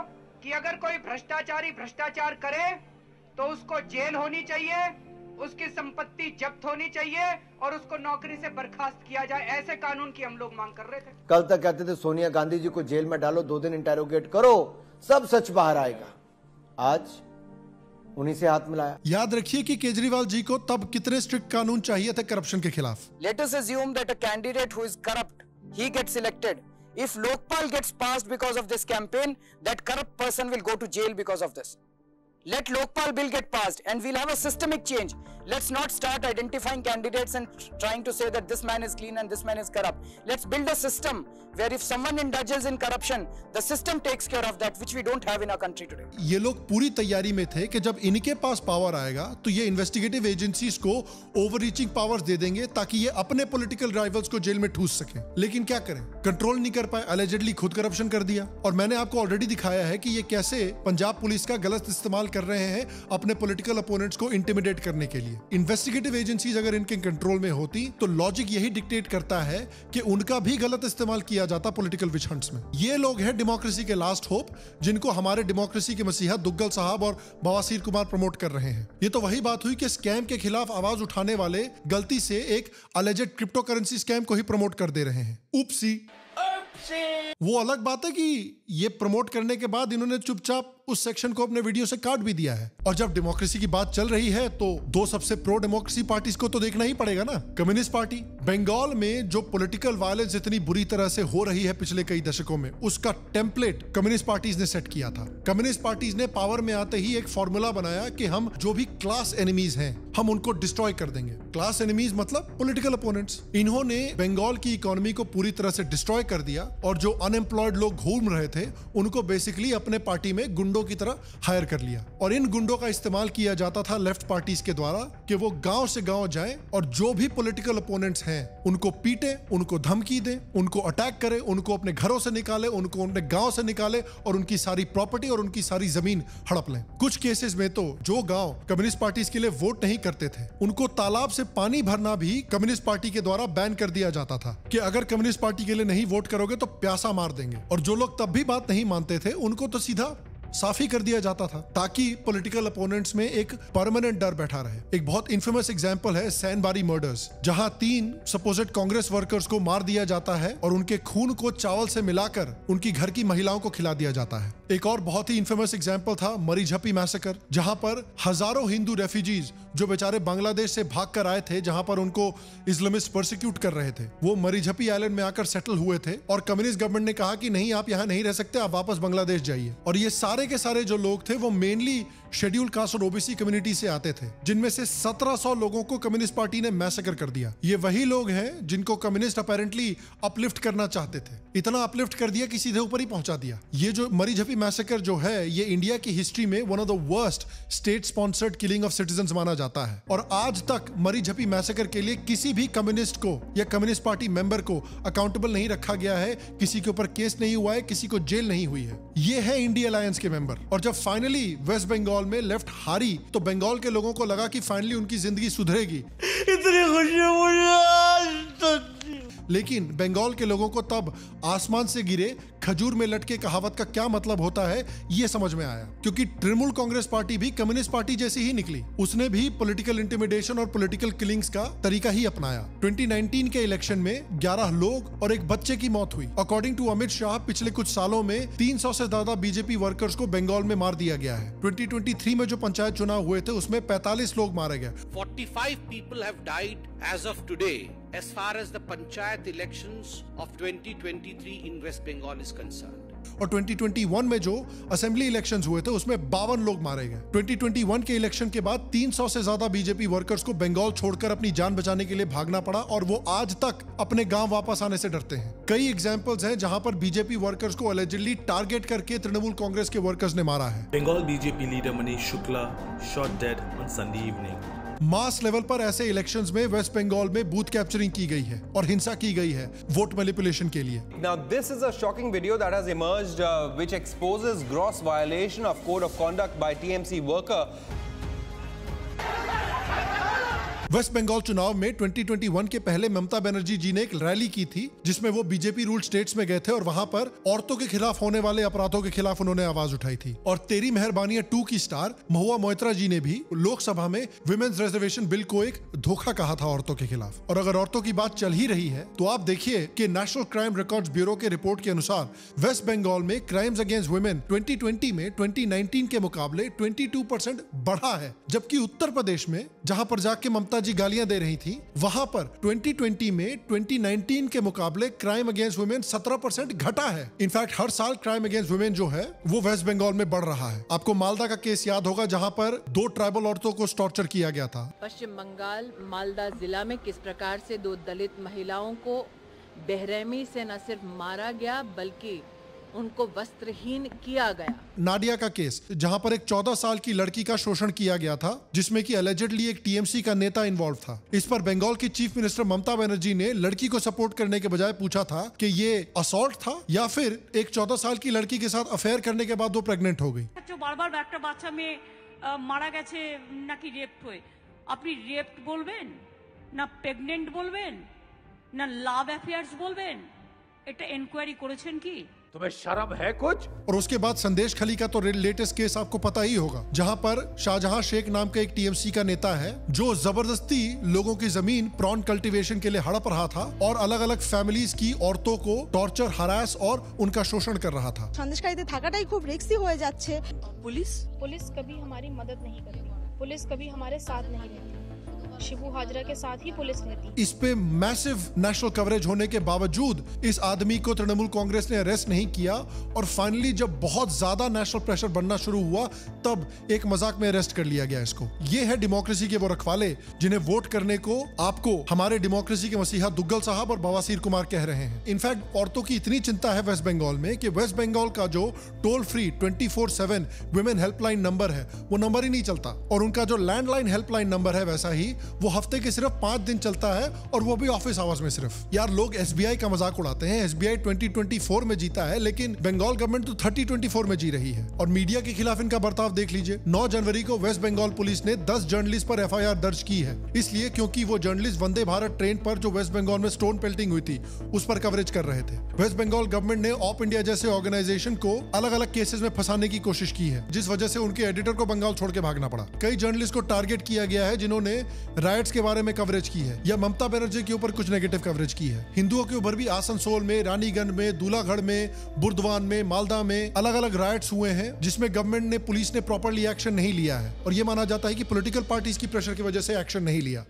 कि अगर कोई भ्रष्टाचारी भ्रष्टाचार करे तो उसको जेल होनी चाहिए, उसकी संपत्ति जब्त होनी चाहिए और उसको नौकरी से बर्खास्त किया जाए। ऐसे कानून की हम लोग मांग कर रहे थे। कल तक कहते थे सोनिया गांधी जी को जेल में डालो, 2 दिन इंटेरोगेट करो, सब सच बाहर आएगा। आज उन्हीं से हाथ मिलाया। याद रखिए कि केजरीवाल जी को तब कितने स्ट्रिक्ट कानून चाहिए थे करप्शन के खिलाफ। Let us assume that a candidate who is corrupt, he gets elected. If Lokpal gets passed because of this campaign, that corrupt person will go to jail because of this. Let Lokpal bill get passed and we'll have a systemic change. Let's not start identifying candidates and trying to say that this man is clean and this man is corrupt. Let's build a system where if someone indulges in corruption, the system takes care of that, which we don't have in our country today. ये लोग पूरी तैयारी में थे कि जब इनके पास power आएगा तो ये इन्वेस्टिगेटिव एजेंसीज को ओवररीचिंग पावर्स दे देंगे ताकि ये अपने पॉलिटिकल राइवल्स को जेल में ठूस सकें। लेकिन क्या करें, कंट्रोल नहीं कर पाए, अलेजेडली खुद करप्शन कर दिया। और मैंने आपको ऑलरेडी दिखाया है कि ये कैसे पंजाब पुलिस का गलत इस्तेमाल कर रहे हैं अपने पॉलिटिकल अपोनेंट्स को इंटिमिडेट करने के लिए। इन्वेस्टिगेटिव एजेंसीज अगर इनके कंट्रोल में होती तो लॉजिक यही डिक्टेट करता है कि उनका भी गलत इस्तेमाल किया जाता पॉलिटिकल विच हंट्स में। ये लोग हैं डेमोक्रेसी के लास्ट होप, जिनको हमारे डेमोक्रेसी के मसीहा दुग्गल साहब और बवासीर कुमार प्रमोट कर रहे हैं। ये तो वही बात हुई कि स्कैम के खिलाफ आवाज उठाने वाले गलती से एक अलेजेड क्रिप्टो करेंसी स्कैम को ही प्रमोट कर दे रहे हैं। उपसी। वो अलग बात है कि ये प्रमोट करने के बाद इन्होंने चुपचाप उस सेक्शन को अपने वीडियो से काट भी दिया है। और जब डेमोक्रेसी की बात चल रही है तो दो सबसे प्रो डेमोक्रेसी पार्टीज को तो देखना ही पड़ेगा ना। कम्युनिस्ट पार्टी, बंगाल में जो पॉलिटिकल वायलेंस इतनी बुरी तरह से हो रही है पिछले कई दशकों में, उसका टेम्पलेट कम्युनिस्ट पार्टीज ने सेट किया था। कम्युनिस्ट पार्टीज ने पावर में आते ही एक फॉर्मूला बनाया कि हम जो भी क्लास एनिमीज हैं हम उनको डिस्ट्रॉय कर देंगे। क्लास एनिमीज मतलब पॉलिटिकल अपोनेंट्स। इन्होंने बंगाल की इकोनॉमी को पूरी तरह से डिस्ट्रॉय कर दिया और जो अनएम्प्लॉयड लोग घूम रहे थे उनको बेसिकली अपने पार्टी में गुंडों की तरह हायर कर लिया। और इन गुंडों का इस्तेमाल किया जाता था लेफ्ट पार्टीज के द्वारा कि वो गांव से गांव जाएं और जो भी पॉलिटिकल अपोनेंट्स हैं उनको पीटे, उनको धमकी दें, उनको अटैक करें, उनको अपने घरों से निकाले, उनको अपने गांव से निकाले और उनकी सारी प्रॉपर्टी और उनकी सारी जमीन हड़प लें। कुछ केसेस में तो जो गांव कम्युनिस्ट पार्टीज के लिए वोट नहीं करते थे उनको तालाब से पानी भरना भी कम्युनिस्ट पार्टी के द्वारा बैन कर दिया जाता था कि अगर कम्युनिस्ट पार्टी के लिए नहीं वोट करोगे तो प्यासा मार देंगे। और जो लोग तब भी बात नहीं मानते थे उनको तो सीधा साफ ही कर दिया जाता था ताकि पॉलिटिकल अपोनेंट्स में एक परमानेंट डर बैठा रहे। एक बहुत इन्फेमस एग्जांपल है सैनबारी मर्डर्स, जहां 3 सपोजेड कांग्रेस वर्कर्स को मार दिया जाता है और उनके खून को चावल से मिलाकर उनकी घर की महिलाओं को खिला दिया जाता है। एक और बहुत ही इन्फेमस एग्जांपल था मरीझपी मैसेकर, जहां पर हजारों हिंदू रेफ्यूजीज जो बेचारे बांग्लादेश से भाग कर आए थे, जहां पर उनको इस्लामिस्ट परसिक्यूट कर रहे थे, वो मरीझपी आइलैंड में आकर सेटल हुए थे और कम्युनिस्ट गवर्नमेंट ने कहा कि नहीं, आप यहाँ नहीं रह सकते, आप वापस बांग्लादेश जाइए। और ये सारे के सारे जो लोग थे वो मेनली शेड्यूल्ड कास्ट और ओबीसी कम्युनिटी से आते थे, जिनमें से 1700 लोगों को कम्युनिस्ट पार्टी ने मैसेकर कर दिया। ये वही लोग हैं जिनको कम्युनिस्ट अपेरेंटली अपलिफ्ट करना चाहते थे, इतना अपलिफ्ट कर दिया कि सीधे ऊपर ही पहुंचा दिया। ये जो मरीझपी मैसेकर जो है, ये इंडिया की हिस्ट्री में one of the worst state sponsored killing of citizens माना जाता है। और आज तक मरीझपी मैसेकर के लिए किसी भी कम्युनिस्ट को या कम्युनिस्ट पार्टी मेंबर को अकाउंटेबल नहीं रखा गया है, किसी के ऊपर केस नहीं हुआ है, किसी को जेल नहीं हुई है। ये है इंडिया अलायंस के मेंबर। और जब फाइनली वेस्ट बंगाल में लेफ्ट हारी तो बंगाल के लोगों को लगा कि फाइनली उनकी जिंदगी सुधरेगी। इतनी खुशी मुझे, लेकिन बंगाल के लोगों को तब आसमान से गिरे खजूर में लटके कहावत का क्या मतलब होता है ये समझ में आया, क्योंकि तृणमूल कांग्रेस पार्टी भी कम्युनिस्ट पार्टी जैसी ही निकली। उसने भी पॉलिटिकल इंटिमिडेशन और पॉलिटिकल किलिंग्स का तरीका ही अपनाया। 2019 के इलेक्शन में 11 लोग और एक बच्चे की मौत हुई। अकॉर्डिंग टू अमित शाह, पिछले कुछ सालों में 300 से ज्यादा बीजेपी वर्कर्स को बंगाल में मार दिया गया है। 2023 में जो पंचायत चुनाव हुए थे उसमें 45 लोग मारे गए। 45 people have died as of today as far as the panchayat elections of 2023 in West Bengal is concerned. और 2021 में जो असेंबली इलेक्शंस हुए थे उसमें 52 लोग मारे गए। 2021 के इलेक्शन के बाद 300 से ज्यादा बीजेपी वर्कर्स को बंगाल छोड़कर अपनी जान बचाने के लिए भागना पड़ा और वो आज तक अपने गांव वापस आने से डरते हैं। कई एग्जांपल्स हैं जहां पर बीजेपी वर्कर्स को अलेजिडली टारगेट करके तृणमूल कांग्रेस के वर्कर्स ने मारा है। Bengal BJP leader Manish Shukla shot dead on Sunday evening. Mass level पर ऐसे इलेक्शंस में वेस्ट बंगाल में बूथ कैप्चरिंग की गई है और हिंसा की गई है वोट मैनिपुलेशन के लिए। Now this is a shocking video that has emerged which exposes gross violation of code of conduct by TMC worker. West Bengal चुनाव में 2021 के पहले ममता बनर्जी जी ने एक रैली की थी जिसमें वो बीजेपी रूल स्टेट्स में गए थे और वहां पर औरतों के खिलाफ होने वाले अपराधों के खिलाफ उन्होंने आवाज उठाई थी। और तेरी मेहरबानियां 2 की स्टार महुआ मोइत्रा जी ने भी लोकसभा में विमेन्स रिजर्वेशन बिल को एक धोखा कहा था औरतों के खिलाफ। और अगर औरतों की बात चल ही रही है तो आप देखिए कि नेशनल क्राइम रिकॉर्ड्स ब्यूरो के रिपोर्ट के अनुसार वेस्ट बंगाल में क्राइम्स अगेंस्ट वुमेन 2020 में 2019 के मुकाबले 22% बढ़ा है, जबकि उत्तर प्रदेश में जहां पर जाके ममता जी गालियां दे रही थी वहां पर 2020 में 2019 के मुकाबले क्राइम अगेंस्ट वुमेन 17% घटा है। इनफैक्ट हर साल क्राइम अगेंस्ट वुमेन जो है वो वेस्ट बंगाल में बढ़ रहा है। आपको मालदा का केस याद होगा जहां पर 2 ट्राइबल औरतों को टॉर्चर किया गया था। पश्चिम बंगाल मालदा जिला में किस प्रकार से 2 दलित महिलाओं को बेरहमी से न सिर्फ मारा गया बल्कि उनको वस्त्रहीन किया गया। नाडिया का केस जहां पर एक 14 साल की लड़की का शोषण किया गया था जिसमें कि अलेजिडली एक टीएमसी का नेता इन्वॉल्व था। इस पर बंगाल की चीफ मिनिस्टर ममता बनर्जी ने लड़की को सपोर्ट करने के बजाय पूछा था कि ये असॉल्ट था या फिर एक 14 साल की लड़की के साथ अफेयर करने के बाद वो प्रेग्नेंट हो गई। বারবার একটা বাচ্চা মেয়ে মারা গেছে নাকি রেপ হয়ে, আপনি রেপ বলবেন না প্রেগনেন্ট বলবেন না লাভ অ্যাফেয়ার্স বলবেন? এটা এনকোয়ারি করেছেন কি? तुम्हें शर्म है कुछ? और उसके बाद संदेश खली का तो लेटेस्ट केस आपको पता ही होगा जहां पर शाहजहां शेख नाम का एक टीएमसी का नेता है जो जबरदस्ती लोगों की जमीन प्रॉन कल्टीवेशन के लिए हड़प रहा था और अलग अलग फैमिलीज की औरतों को टॉर्चर, हरास और उनका शोषण कर रहा था। संदेशकारीते থাকাটাই খুব রিস্কি হয়ে যাচ্ছে। पुलिस कभी हमारी मदद नहीं करती, पुलिस कभी हमारे साथ नहीं रहती, शिबू हाजरा के साथ ही पुलिस रहती। इस पे मैसिव नेशनल कवरेज होने के बावजूद इस आदमी को तृणमूल कांग्रेस ने अरेस्ट नहीं किया और फाइनली जब बहुत ज्यादा नेशनल प्रेशर बनना शुरू हुआ तब एक मजाक में अरेस्ट कर लिया गया इसको। ये है डेमोक्रेसी के वो रखवाले जिन्हें वोट करने को आपको हमारे डेमोक्रेसी के मसीहा दुग्गल साहब और बवासीर कुमार कह रहे हैं। इनफैक्ट औरतों की इतनी चिंता है वेस्ट बंगाल में कि वेस्ट बंगाल का जो toll free 24/7 women helpline number है वो नंबर ही नहीं चलता और उनका जो लैंडलाइन हेल्पलाइन नंबर है वैसा ही वो हफ्ते के सिर्फ 5 दिन चलता है और वो भी ऑफिस आवर्स में सिर्फ। यार लोग SBI का मजाक उड़ाते हैं, SBI 2024 में जीता है, लेकिन बंगाल गवर्नमेंट तो 3024 में जी रही है। और मीडिया के खिलाफ इनका बर्ताव देख लीजिए। 9 जनवरी को वेस्ट बंगाल पुलिस ने 10 जर्नलिस्ट पर FIR दर्ज की है, इसलिए क्योंकि वो जर्नलिस्ट वंदे भारत ट्रेन पर जो वेस्ट बंगाल में स्टोन पेल्टिंग हुई थी उस पर कवरेज कर रहे थे। वेस्ट बंगाल गवर्नमेंट ने ऑप इंडिया जैसे ऑर्गेनाइजेशन को अलग अलग केसेस में फंसाने की कोशिश की है, जिस वजह से उनके एडिटर को बंगाल छोड़ के भागना पड़ा। कई जर्नलिस्ट को टारगेट किया गया है जिन्होंने राइट्स के बारे में कवरेज की है या ममता बनर्जी के ऊपर कुछ नेगेटिव कवरेज की है। हिंदुओं के ऊपर भी आसनसोल में, रानीगंज में, दूलागढ़ में, बुर्दवान में, मालदा में अलग अलग राइट्स हुए हैं, जिसमें गवर्नमेंट ने, पुलिस ने प्रॉपर्ली एक्शन नहीं लिया है और ये माना जाता है कि पॉलिटिकल पार्टीज की प्रेशर की वजह से एक्शन नहीं लिया।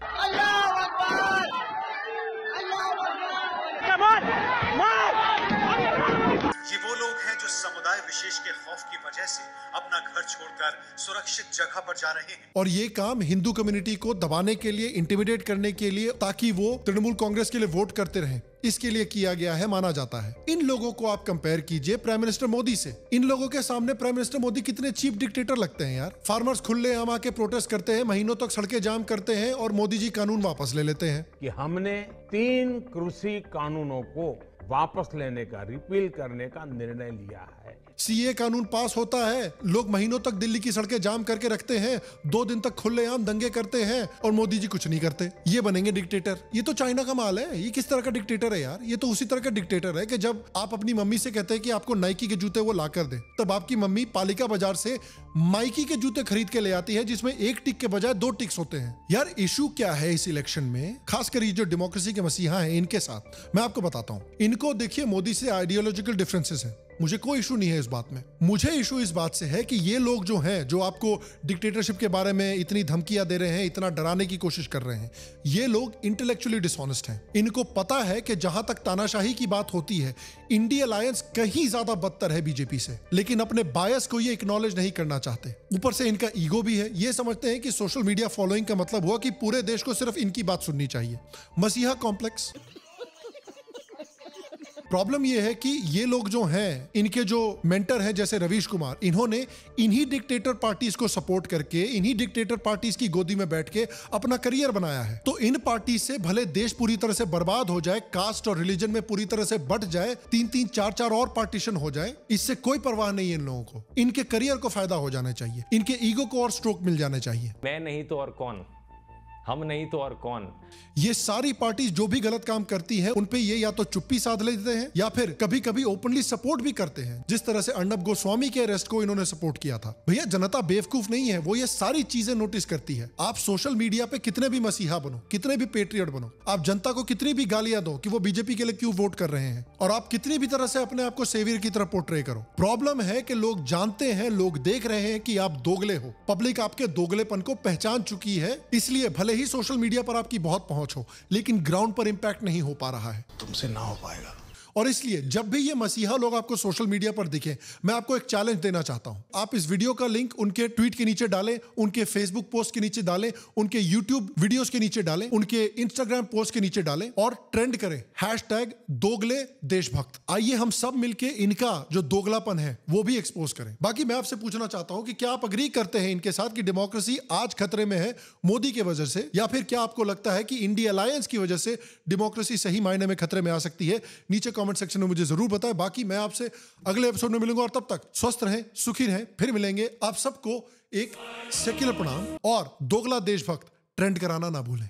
ये वो लोग हैं जो समुदाय विशेष के खौफ की वजह से अपना घर छोड़कर सुरक्षित जगह पर जा रहे हैं। और ये काम हिंदू कम्युनिटी को दबाने के लिए, इंटिमिडेट करने के लिए, ताकि वो तृणमूल कांग्रेस के लिए वोट करते रहें, इसके लिए किया गया है माना जाता है। इन लोगों को आप कंपेयर कीजिए प्राइम मिनिस्टर मोदी से। इन लोगों के सामने प्राइम मिनिस्टर मोदी कितने चीप डिक्टेटर लगते हैं यार। फार्मर्स खुलेआम आके प्रोटेस्ट करते हैं, महीनों तक सड़कें जाम करते हैं और मोदी जी कानून वापस ले लेते हैं। कि हमने 3 कृषि कानूनों को वापस लेने का, रिपील करने का निर्णय लिया है। CA कानून पास होता है, लोग महीनों तक दिल्ली की सड़कें जाम करके रखते हैं, 2 दिन तक खुलेआम दंगे करते हैं और मोदी जी कुछ नहीं करते। ये बनेंगे डिक्टेटर। ये तो चाइना का माल है। ये किस तरह का डिक्टेटर है यार? ये तो उसी तरह का डिक्टेटर है कि जब आप अपनी मम्मी से कहते हैं कि आपको नाइकी के जूते वो ला कर दे, तब आपकी मम्मी पालिका बाजार से माइकी के जूते खरीद के ले आती है जिसमें 1 टिक के बजाय 2 टिक्स होते हैं। यार इशू क्या है इस इलेक्शन में, खासकर ये जो डेमोक्रेसी के मसीहा हैं इनके साथ, मैं आपको बताता हूँ। इनको देखिए, मोदी से आइडियोलॉजिकल डिफरेंसेस हैं, मुझे कोई इशू नहीं है इस बात में। मुझे इशू इस बात से है कि ये लोग जो हैं, जो आपको डिक्टेटरशिप के बारे में इतनी धमकियां दे रहे हैं, इतना डराने की कोशिश कर रहे हैं, ये लोग इंटेलेक्चुअली डिसऑनेस्ट हैं। इनको पता है कि जहां तक तानाशाही की बात होती है, इंडिया अलायंस कहीं ज्यादा बदतर है बीजेपी से, लेकिन अपने बायस को ये एक्नॉलेज नहीं करना चाहते। ऊपर से इनका ईगो भी है। ये समझते हैं कि सोशल मीडिया फॉलोइंग का मतलब हुआ कि पूरे देश को सिर्फ इनकी बात सुननी चाहिए। मसीहा कॉम्प्लेक्स। प्रॉब्लम यह है कि ये लोग जो हैं, इनके जो मेंटर हैं जैसे रवीश कुमार, इन्होंने इन्हीं डिक्टेटर पार्टीज को सपोर्ट करके, इन्हीं डिक्टेटर पार्टीज की गोदी में बैठ के अपना करियर बनाया है। तो इन पार्टी से भले देश पूरी तरह से बर्बाद हो जाए, कास्ट और रिलीजन में पूरी तरह से बट जाए, 3-3, 4-4 और पार्टीशन हो जाए, इससे कोई परवाह नहीं है इन लोगों को। इनके करियर को फायदा हो जाना चाहिए, इनके ईगो को और स्ट्रोक मिल जाने चाहिए। मैं नहीं तो और कौन, हम नहीं तो और कौन। ये सारी पार्टीज जो भी गलत काम करती हैं, उन पे ये या तो चुप्पी साध लेते हैं या फिर कभी कभी ओपनली सपोर्ट भी करते हैं। जिस तरह से अर्नब गोस्वामी के अरेस्ट को इन्होंने सपोर्ट किया था। भैया जनता बेवकूफ नहीं है, वो ये सारी चीजें नोटिस करती है। आप सोशल मीडिया पे कितने भी मसीहा बनो, कितने भी पेट्रियट बनो, आप जनता को कितनी भी गालियां दो कि वो बीजेपी के लिए क्यों वोट कर रहे हैं, और आप कितनी भी तरह से अपने आप को सेवियर की तरह पोर्ट्रे करो, प्रॉब्लम है कि लोग जानते हैं, लोग देख रहे हैं कि आप दोगले हो। पब्लिक आपके दोगलेपन को पहचान चुकी है, इसलिए भले ही सोशल मीडिया पर आपकी बहुत पहुंच हो, लेकिन ग्राउंड पर इंपैक्ट नहीं हो पा रहा है। तुमसे ना हो पाएगा। और इसलिए जब भी ये मसीहा लोग आपको सोशल मीडिया पर दिखे, मैं आपको एक चैलेंज देना चाहता हूं। आप इस वीडियो का लिंक उनके ट्वीट के नीचे डालें, उनके फेसबुक पोस्ट के नीचे डालें, उनके यूट्यूब वीडियोस के नीचे डालें, उनके इंस्टाग्राम पोस्ट के नीचे डालें और ट्रेंड करें #दोगले देशभक्त। आइए हम सब मिलके इनका जो दोगलापन है वो भी एक्सपोज करें। बाकी मैं आपसे पूछना चाहता हूं कि क्या आप अग्री करते हैं इनके साथ कि डेमोक्रेसी आज खतरे में है मोदी की वजह से, या फिर क्या आपको लगता है कि इंडिया अलायंस की वजह से डेमोक्रेसी सही मायने में खतरे में आ सकती है? नीचे कमेंट सेक्शन में मुझे जरूर बताएं। बाकी मैं आपसे अगले एपिसोड में मिलूंगा और तब तक स्वस्थ रहें, सुखी रहें। फिर मिलेंगे। आप सबको एक सेक्युलर प्रणाम और दोगला देशभक्त ट्रेंड कराना ना भूलें।